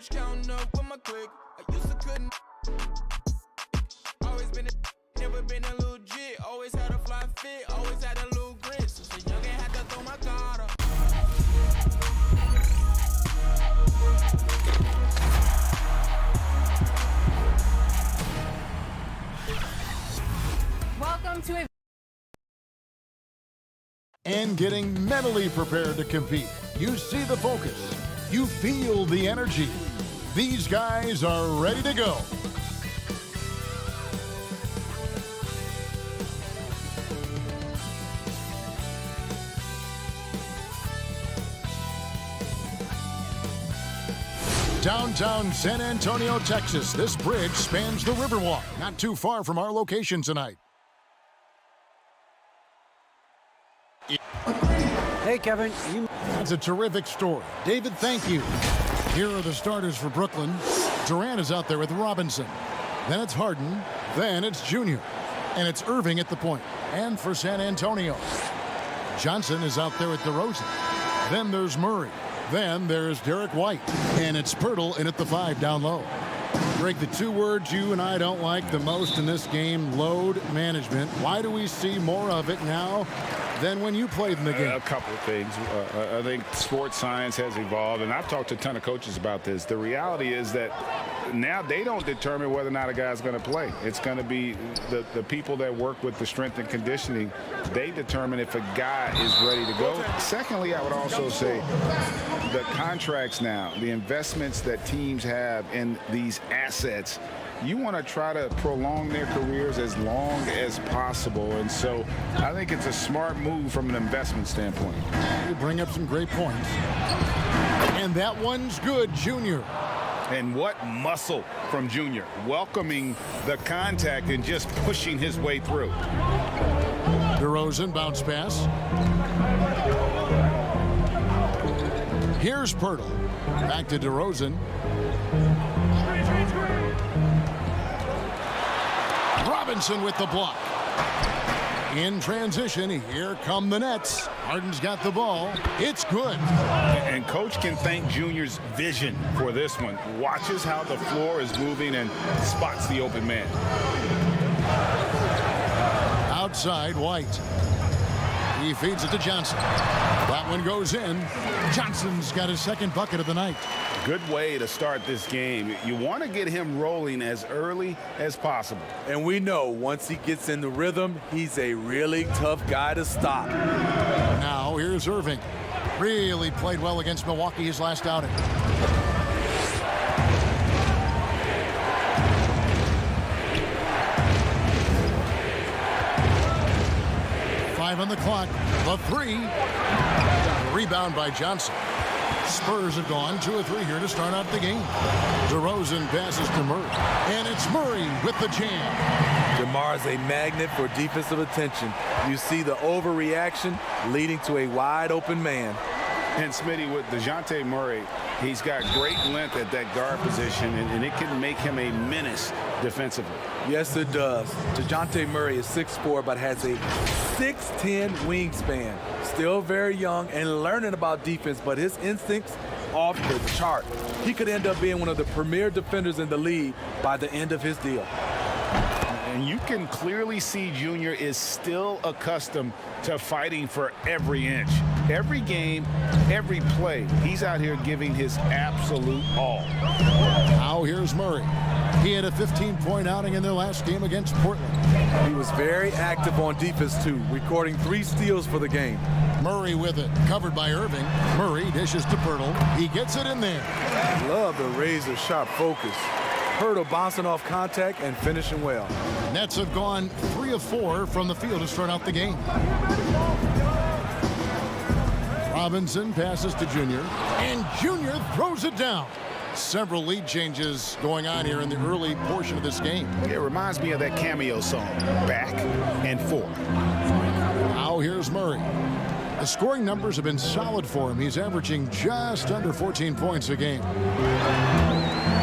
bitch counting up with my click. I used to couldn't. Always been never been a little jit. Always had a fly fit, always had a little grit. Since a youngin' had to throw my guard up. Welcome to a and getting mentally prepared to compete. You see the focus. You feel the energy. These guys are ready to go. Downtown San Antonio, Texas. This bridge spans the Riverwalk, not too far from our location tonight. Hey, Kevin. That's a terrific story. David, thank you. Here are the starters for Brooklyn. Durant is out there with Robinson. Then it's Harden. Then it's Junior. And it's Irving at the point. And for San Antonio, Johnson is out there with DeRozan. Then there's Murray. Then there's Derek White. And it's Pirtle in at the 5 down low. Greg, the two words you and I don't like the most in this game, load management. Why do we see more of it now than when you played in the game? A couple of things. I think sports science has evolved, and I've talked to a ton of coaches about this. The reality is that now they don't determine whether or not a guy's going to play. It's going to be the people that work with the strength and conditioning. They determine if a guy is ready to go. Secondly, I would also say the contracts now, the investments that teams have in these assets, you want to try to prolong their careers as long as possible. And so I think it's a smart move from an investment standpoint. You bring up some great points. And that one's good, Junior. And what muscle from Junior, welcoming the contact and just pushing his way through. DeRozan, bounce pass. Here's Pirtle. Back to DeRozan. Robinson with the block. In transition, here come the Nets. Harden's got the ball. It's good. And coach can thank Junior's vision for this one. Watches how the floor is moving and spots the open man. Outside, White. He feeds it to Johnson. That one goes in. Johnson's got his second bucket of the night. Good way to start this game. You want to get him rolling as early as possible. And we know once he gets in the rhythm, he's a really tough guy to stop. Now here's Irving. Really played well against Milwaukee his last outing. On the clock, the 3. Rebound by Johnson. Spurs have gone 2 of 3 here to start out the game. DeRozan passes to Murray. And it's Murray with the jam. DeMar is a magnet for defensive attention. You see the overreaction leading to a wide open man. And Smitty, with DeJounte Murray, he's got great length at that guard position, and it can make him a menace defensively. Yes, it does. DeJounte Murray is 6'4", but has a 6'10" wingspan. Still very young and learning about defense, but his instincts off the chart. He could end up being one of the premier defenders in the league by the end of his deal. And you can clearly see Junior is still accustomed to fighting for every inch. Every game, every play, he's out here giving his absolute all. Now here's Murray. He had a 15-point outing in their last game against Portland. He was very active on defense, too, recording 3 steals for the game. Murray with it, covered by Irving. Murray dishes to Pirtle. He gets it in there. Love the razor-sharp focus. Pirtle bouncing off contact and finishing well. Nets have gone 3 of 4 from the field to start out the game. Robinson passes to Junior, and Junior throws it down. Several lead changes going on here in the early portion of this game. It reminds me of that Cameo song, Back and Forth. Now here's Murray. The scoring numbers have been solid for him. He's averaging just under 14 points a game.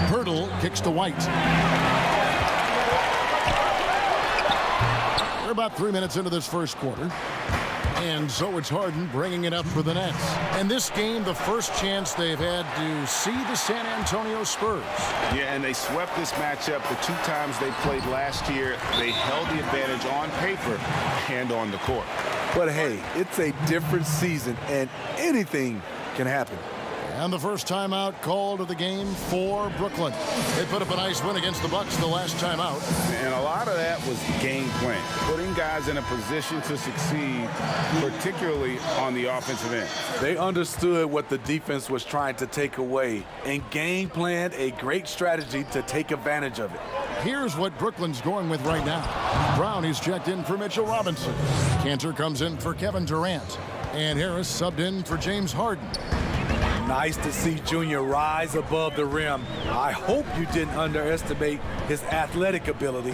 Pirtle kicks to White. We're about 3 minutes into this first quarter. And so it's Harden bringing it up for the Nets. And this game, the first chance they've had to see the San Antonio Spurs. Yeah, and they swept this matchup the 2 times they played last year. They held the advantage on paper and on the court. But hey, it's a different season, and anything can happen. And the first timeout called of the game for Brooklyn. They put up a nice win against the Bucks the last timeout. And a lot of that was game plan, putting guys in a position to succeed, particularly on the offensive end. They understood what the defense was trying to take away and game planned a great strategy to take advantage of it. Here's what Brooklyn's going with right now. Brown is checked in for Mitchell Robinson. Cantor comes in for Kevin Durant. And Harris subbed in for James Harden. Nice to see Junior rise above the rim. I hope you didn't underestimate his athletic ability.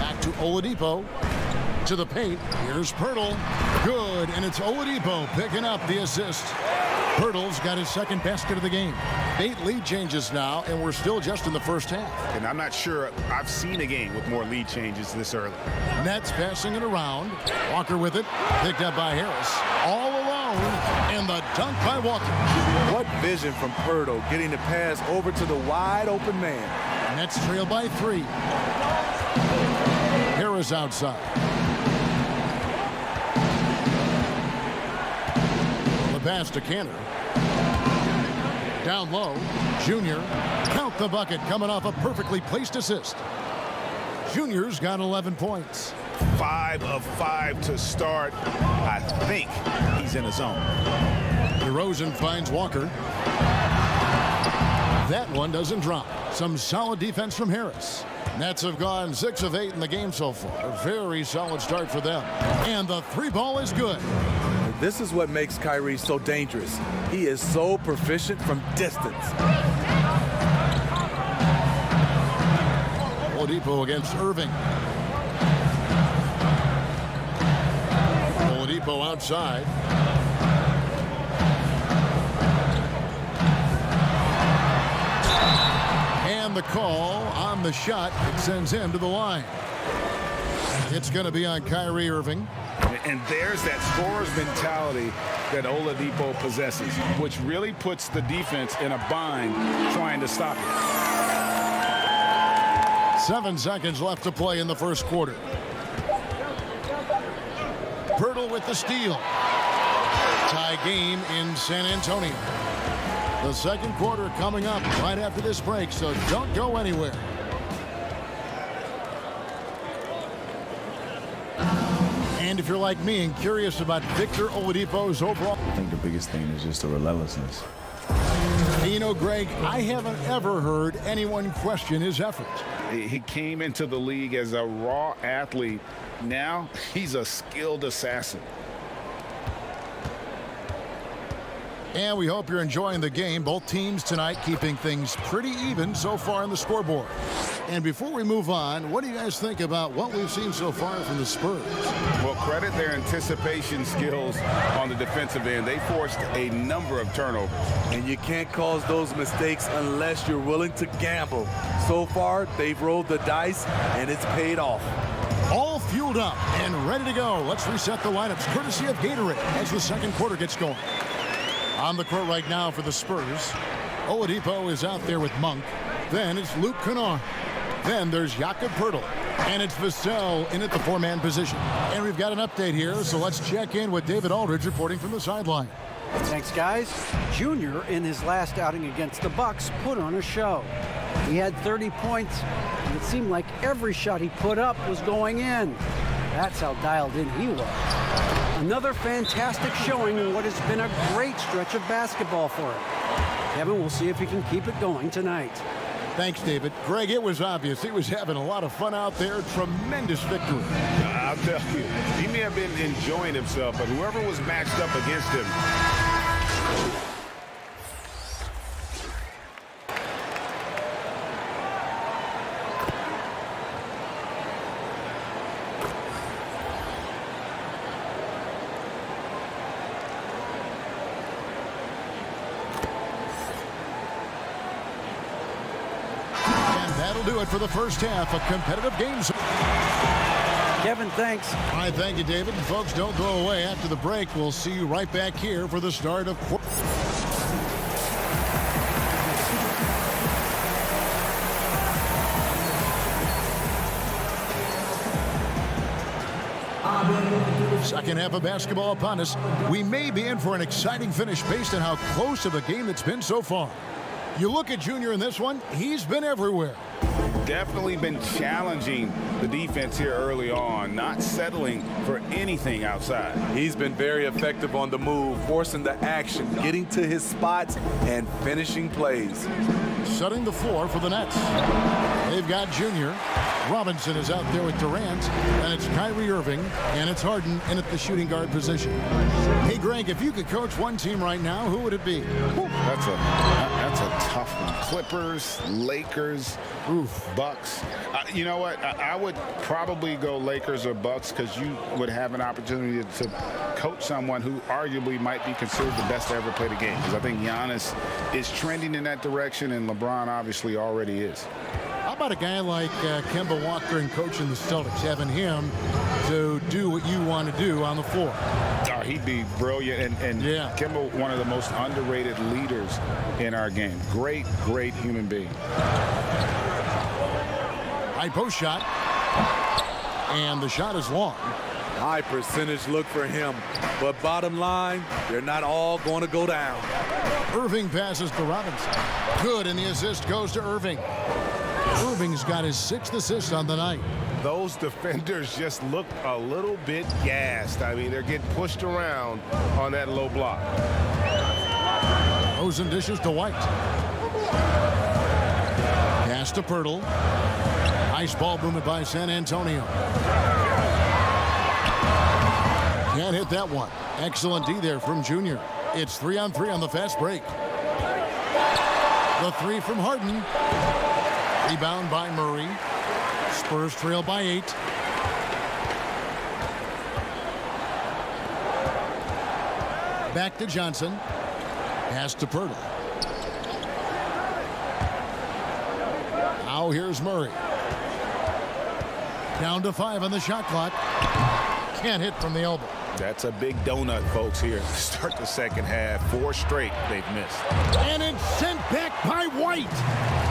Back to Oladipo. To the paint. Here's Poeltl. Good, and it's Oladipo picking up the assist. Poeltl's got his second basket of the game. 8 lead changes now, and we're still just in the first half. And I'm not sure I've seen a game with more lead changes this early. Nets passing it around. Walker with it. Picked up by Harris. All alone, and the dunk by Walker. What vision from Poeltl, getting the pass over to the wide open man. Nets trail by 3. Harris outside. The pass to Cantor. Down low, Junior. Count the bucket, coming off a perfectly placed assist. Junior's got 11 points. 5 of 5 to start. I think he's in a zone. DeRozan finds Walker. That one doesn't drop. Some solid defense from Harris. Nets have gone 6 of 8 in the game so far. A very solid start for them. And the 3 ball is good. This is what makes Kyrie so dangerous. He is so proficient from distance. Oladipo against Irving. Oladipo outside. And the call on the shot. It sends him to the line. It's going to be on Kyrie Irving. And there's that scorer's mentality that Oladipo possesses, which really puts the defense in a bind trying to stop it. 7 seconds left to play in the first quarter. Poeltl with the steal. Tie game in San Antonio. The second quarter coming up right after this break, so don't go anywhere. And if you're like me and curious about Victor Oladipo's overall... I think the biggest thing is just the relentlessness. You know, Greg, I haven't ever heard anyone question his effort. He came into the league as a raw athlete. Now he's a skilled assassin. And we hope you're enjoying the game. Both teams tonight keeping things pretty even so far on the scoreboard. And before we move on, what do you guys think about what we've seen so far from the Spurs? Well, credit their anticipation skills on the defensive end. They forced a number of turnovers. And you can't cause those mistakes unless you're willing to gamble. So far, they've rolled the dice, and it's paid off. All fueled up and ready to go. Let's reset the lineups courtesy of Gatorade as the second quarter gets going. On the court right now for the Spurs, Oladipo is out there with Monk. Then it's Luke Kennard. Then there's Jakob Poeltl. And it's Vassell in at the 4-man position. And we've got an update here, so let's check in with David Aldridge reporting from the sideline. Thanks, guys. Junior, in his last outing against the Bucks, put on a show. He had 30 points, and it seemed like every shot he put up was going in. That's how dialed in he was. Another fantastic showing in what has been a great stretch of basketball for him. Kevin, we'll see if he can keep it going tonight. Thanks, David. Greg, it was obvious he was having a lot of fun out there. Tremendous victory. I'll tell you, he may have been enjoying himself, but whoever was matched up against him. That'll do it for the first half of competitive games. Kevin, thanks. All right, thank you, David. And folks, don't go away. After the break, we'll see you right back here for the start of... Second half of basketball upon us. We may be in for an exciting finish based on how close of a game it's been so far. You look at Junior in this one, he's been everywhere. Definitely been challenging the defense here early on, not settling for anything outside. He's been very effective on the move, forcing the action, getting to his spots, and finishing plays. Setting the floor for the Nets. They've got Junior. Robinson is out there with Durant, and it's Kyrie Irving, and it's Harden in at the shooting guard position. Hey, Greg, if you could coach one team right now, who would it be? That's a tough one. Clippers, Lakers, Bucks. You know what? I would probably go Lakers or Bucks because you would have an opportunity to coach someone who arguably might be considered the best to ever play the game. Because I think Giannis is trending in that direction, and LeBron obviously already is. How about a guy like Kemba Walker and coaching the Celtics, having him to do what you want to do on the floor? Oh, he'd be brilliant. And yeah. Kemba, one of the most underrated leaders in our game. Great, great human being. High post shot. And the shot is long. High percentage look for him. But bottom line, they're not all going to go down. Irving passes to Robinson. Good, and the assist goes to Irving. Irving's got his 6th assist on the night. Those defenders just look a little bit gassed. I mean, they're getting pushed around on that low block. Throws and dishes to White. Pass to Pirtle. Nice ball movement by San Antonio. Can't hit that one. Excellent D there from Junior. It's 3-on-3 on the fast break. The 3 from Harden. Rebound by Murray. Spurs trail by 8. Back to Johnson. Pass to Pirtle. Now here's Murray. Down to 5 on the shot clock. Can't hit from the elbow. That's a big donut, folks, here. Start the second half. 4 straight they've missed. And it's sent back by White.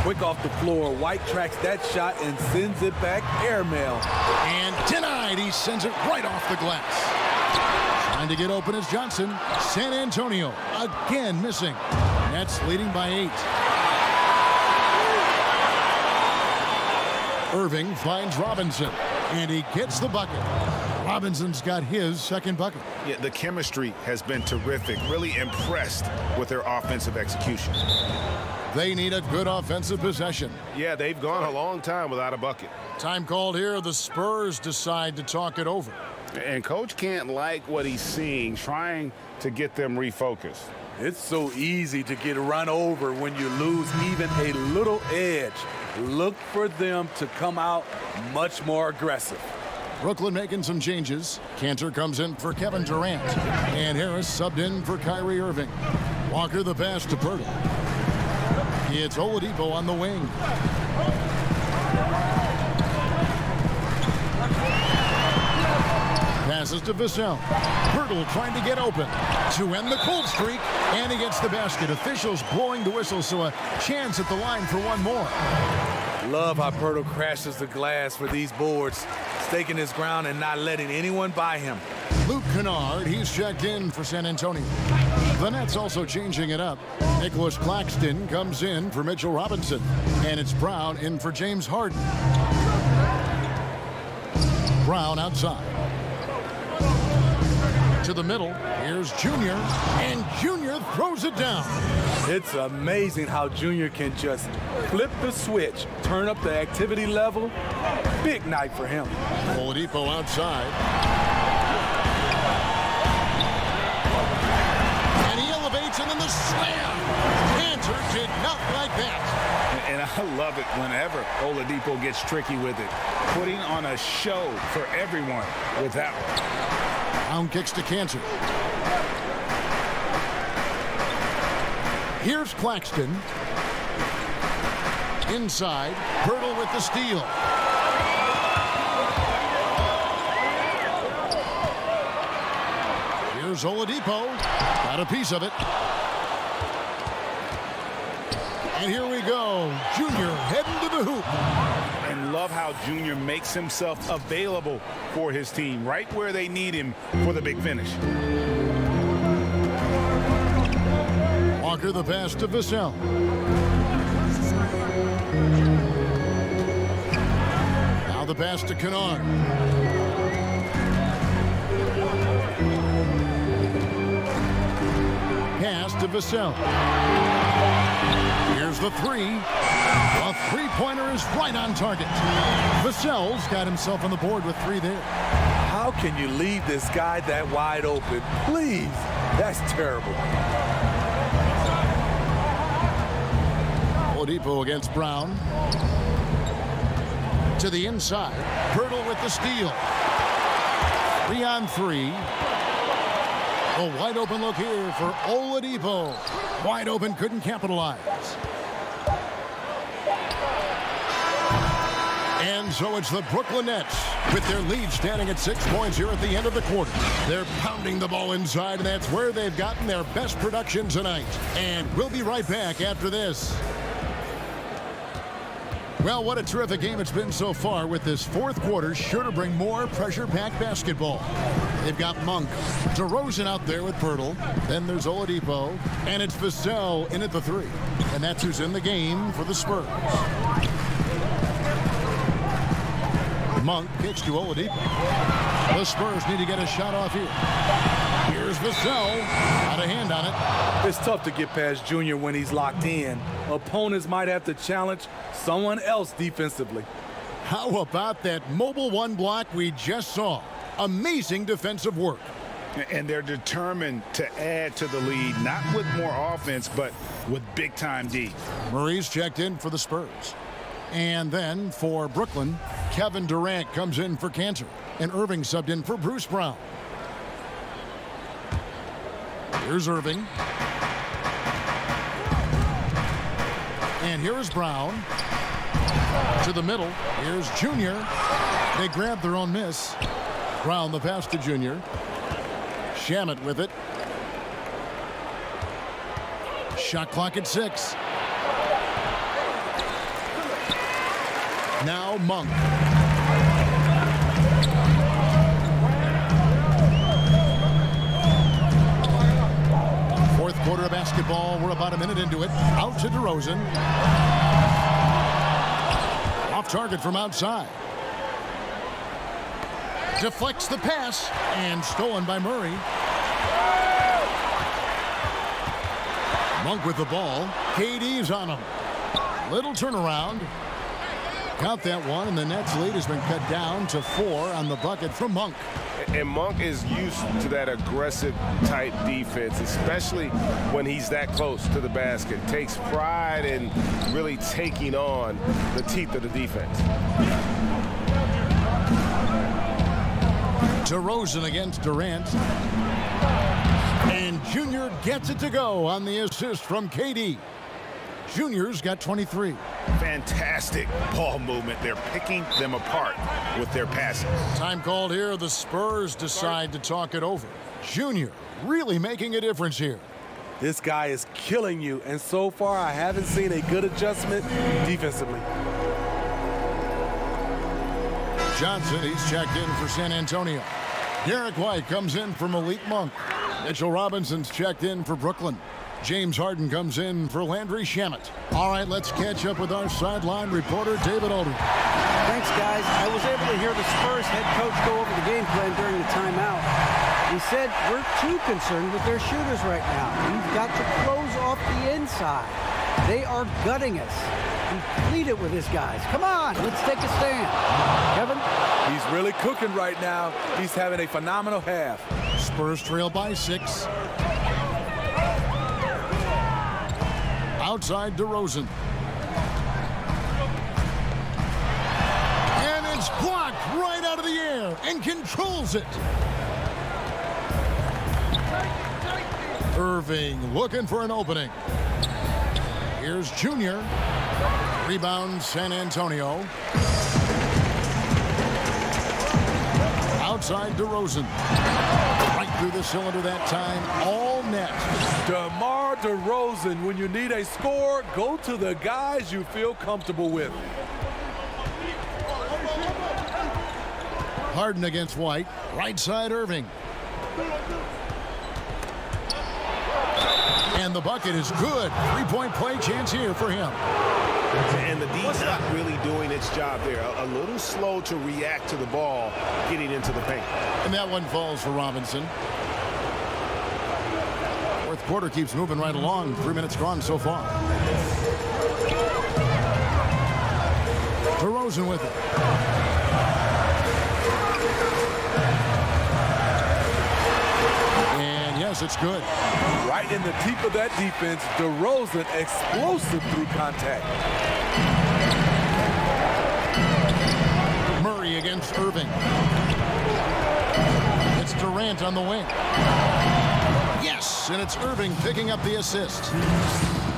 Quick off the floor. White tracks that shot and sends it back airmail. And denied. He sends it right off the glass. Trying to get open is Johnson. San Antonio again missing. Nets leading by 8. Irving finds Robinson. And he gets the bucket. Robinson's got his 2nd bucket. Yeah, the chemistry has been terrific. Really impressed with their offensive execution. They need a good offensive possession. Yeah, they've gone a long time without a bucket. Time called here. The Spurs decide to talk it over. And Coach can't like what he's seeing, trying to get them refocused. It's so easy to get run over when you lose even a little edge. Look for them to come out much more aggressive. Brooklyn making some changes. Cantor comes in for Kevin Durant. And Harris subbed in for Kyrie Irving. Walker the pass to Pirtle. It's Oladipo on the wing. Passes to Vassell. Pirtle trying to get open to end the cold streak. And he gets the basket. Officials blowing the whistle, so a chance at the line for one more. Love how Pirtle crashes the glass for these boards, staking his ground and not letting anyone by him. Luke Kennard, he's checked in for San Antonio. The Nets also changing it up. Nicholas Claxton comes in for Mitchell Robinson. And it's Brown in for James Harden. Brown outside. To the middle. Here's Junior. And Junior throws it down. It's amazing how Junior can just flip the switch, turn up the activity level. Big night for him. Oladipo outside. And he elevates, and then the slam. Cantor did not like that. And I love it whenever Oladipo gets tricky with it. Putting on a show for everyone with that one. Brown kicks to Cantor. Here's Claxton. Inside. Pirtle with the steal. Here's Oladipo. Got a piece of it. And here we go. Junior heading to the hoop. And love how Junior makes himself available for his team right where they need him for the big finish. Walker the pass to Vassell. Now the pass to Kennard. Pass to Vassell. Here's the three. A three-pointer is right on target. Vassell's got himself on the board with three there. How can you leave this guy that wide open? Please. That's terrible. Oladipo against Brown. To the inside. Pirtle with the steal. 3 on 3. A wide open look here for Oladipo. Wide open, couldn't capitalize. And so it's the Brooklyn Nets with their lead standing at 6 points here at the end of the quarter. They're pounding the ball inside, and that's where they've gotten their best production tonight. And we'll be right back after this. Well, what a terrific game it's been so far, with this fourth quarter sure to bring more pressure-packed basketball. They've got Monk, DeRozan out there with Pirtle. Then there's Oladipo, and it's Vassell in at the three. And that's who's in the game for the Spurs. Monk kicks to Oladipo. The Spurs need to get a shot off here. Here's Vassell. Got a hand on it. It's tough to get past Junior when he's locked in. Opponents might have to challenge someone else defensively. How about that mobile one block we just saw? Amazing defensive work. And they're determined to add to the lead, not with more offense, but with big-time D. Murray's checked in for the Spurs. And then for Brooklyn, Kevin Durant comes in for Cantor. And Irving subbed in for Bruce Brown. Here's Irving. And here's Brown. To the middle. Here's Junior. They grab their own miss. Brown the pass to Junior. Shamet with it. Shot clock at 6. Now Monk. Fourth quarter of basketball. We're about a minute into it. Out to DeRozan. Off target from outside. Deflects the pass and stolen by Murray. Monk with the ball. KD's on him. Little turnaround. Got that one, and the Nets' lead has been cut down to 4 on the bucket from Monk. And Monk is used to that aggressive type defense, especially when he's that close to the basket. Takes pride in really taking on the teeth of the defense. DeRozan against Durant. And Junior gets it to go on the assist from KD. Junior's got 23. Fantastic ball movement. They're picking them apart with their passing. Time called here. The Spurs decide to talk it over. Junior really making a difference here. This guy is killing you, and so far I haven't seen a good adjustment defensively. Johnson, he's checked in for San Antonio. Derek White comes in for Malik Monk. Mitchell Robinson's checked in for Brooklyn. James Harden comes in for Landry Shamet. All right, let's catch up with our sideline reporter, David Aldridge. Thanks, guys. I was able to hear the Spurs head coach go over the game plan during the timeout. He said, we're too concerned with their shooters right now. We've got to close off the inside. They are gutting us. He pleaded with his guys. Come on, let's take a stand. Kevin? He's really cooking right now. He's having a phenomenal half. Spurs trail by 6. Outside DeRozan. And it's blocked right out of the air and controls it. Irving looking for an opening. Here's Junior. Rebound San Antonio. outside DeRozan. Right through the cylinder that time, all net. DeMar DeRozan, when you need a score, go to the guys you feel comfortable with. Harden against White. Right side Irving. And the bucket is good. Three-point play chance here for him. And the D's not really doing its job there. A little slow to react to the ball getting into the paint. And that one falls for Robinson. Fourth quarter keeps moving right along. 3 minutes gone so far. DeRozan with it. And yes, it's good. Right in the teeth of that defense, DeRozan explosive through contact. Murray against Irving. It's Durant on the wing. Yes, and it's Irving picking up the assist.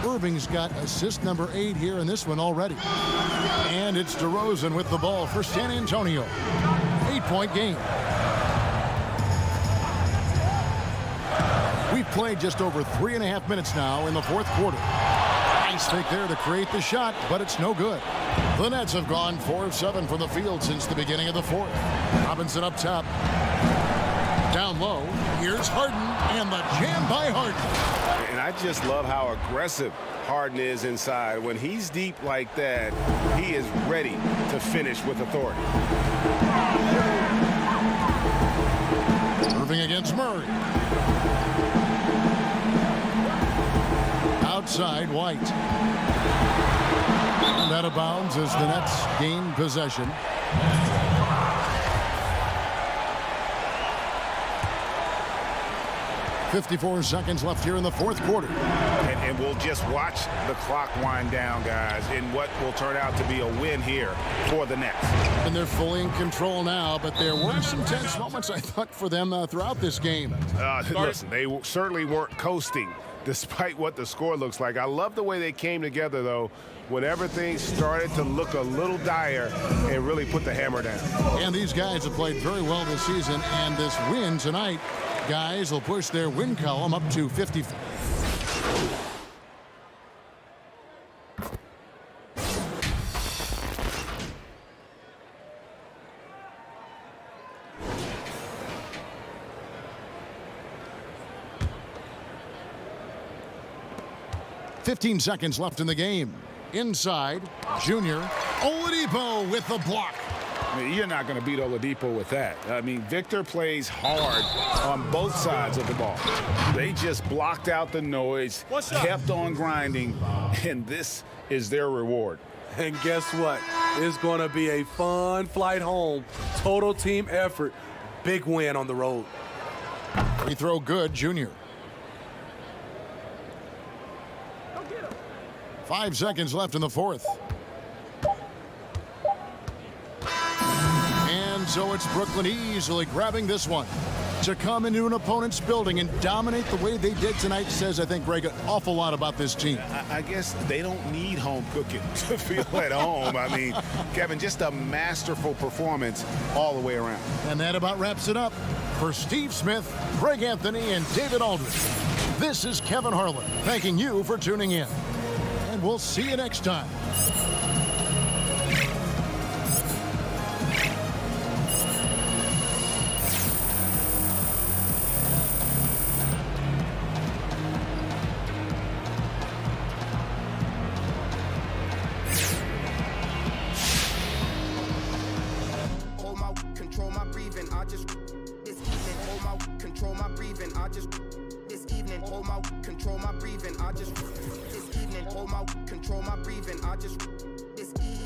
Irving's got assist number 8 here in this one already. And it's DeRozan with the ball for San Antonio. 8-point game. We've played just over 3.5 minutes now in the fourth quarter. Nice fake there to create the shot, but it's no good. The Nets have gone 4 of 7 from the field since the beginning of the fourth. Robinson up top. Down low. Here's Harden, and the jam by Harden. And I just love how aggressive Harden is inside. When he's deep like that, he is ready to finish with authority. Irving against Murray. Outside White. And out of bounds as the Nets gain possession. .54 seconds left here in the fourth quarter. And we'll just watch the clock wind down, guys, in what will turn out to be a win here for the Nets. And they're fully in control now, but there were some tense moments, I thought, for them throughout this game. Listen, they certainly weren't coasting, despite what the score looks like. I love the way they came together, though, whenever things started to look a little dire and really put the hammer down. And these guys have played very well this season, and this win tonight, guys, will push their win column up to 54. .15 seconds left in the game. Inside, Junior. Oladipo with the block. I mean, you're not going to beat Oladipo with that. I mean, Victor plays hard on both sides of the ball. They just blocked out the noise, kept on grinding, and this is their reward. And guess what? It's going to be a fun flight home. Total team effort. Big win on the road. Free throw good, Junior. 5 seconds left in the fourth. And so it's Brooklyn easily grabbing this one. To come into an opponent's building and dominate the way they did tonight says, I think, Greg, an awful lot about this team. I guess they don't need home cooking to feel at home. I mean, Kevin, just a masterful performance all the way around. And that about wraps it up. For Steve Smith, Greg Anthony, and David Aldridge, this is Kevin Harlan thanking you for tuning in. And we'll see you next time. Control my breathing. I just this evening. Hold my control my breathing. I just this evening. Hold my control my breathing. I just this evening. Hold my control my breathing. I just this evening.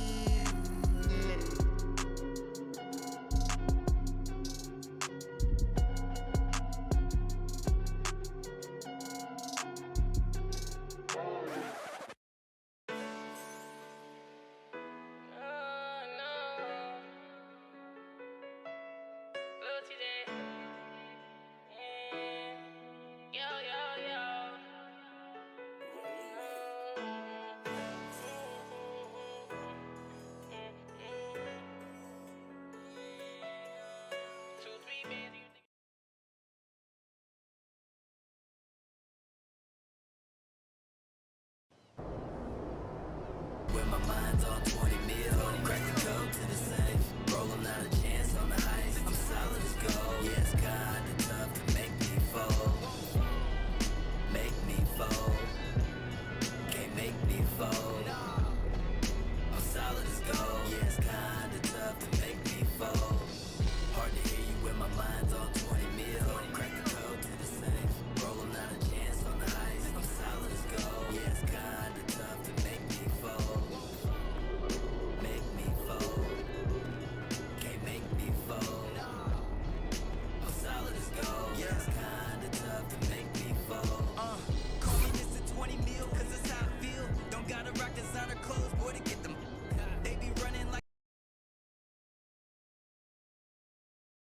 my mind's on 20.